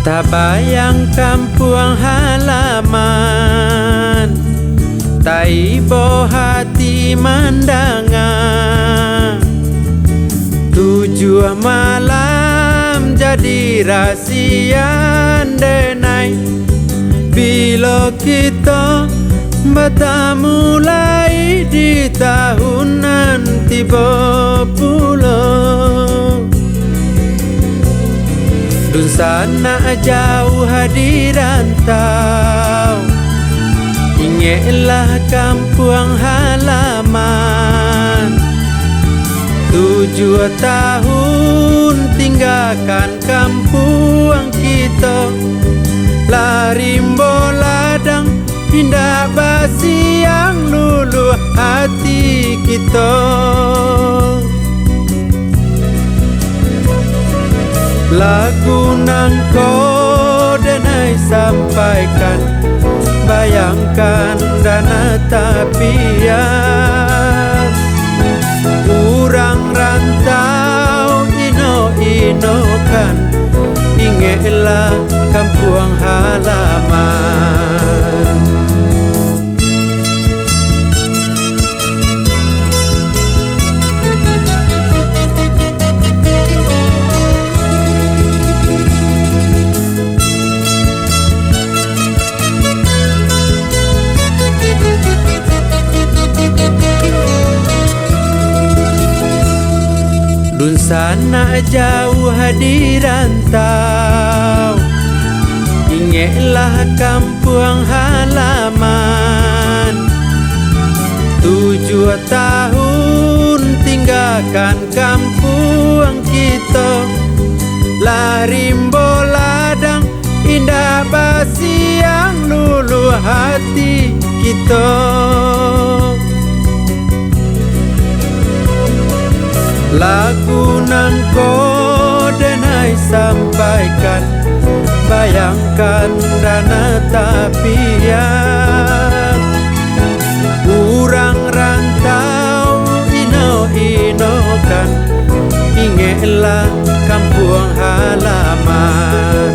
Tak bayang kampung halaman, taibo hati mandangan. Tujuh malam jadi rahsian denai, bila kita bertemu mulai di tahunan 30. Dun sana jauh di rantau, ingatlah kampung halaman. 7 tahun tinggalkan kampung kita, lari ladang indah basi yang luluh hati kita. Lagu nang kau denai sampaikan, bayangkan dana tapian. Urang rantau ino-inokan, ingatlah kampung halaman. Dun sana jauh di rantau, ingatlah kampung halaman. 7 tahun tinggalkan kampung kita, lari ladang indah basi yang luluh hati kita. Lagu nang kau denai sampaikan, bayangkan dana tapian. Urang rantau ino-inokan, ingatlah kampung halaman.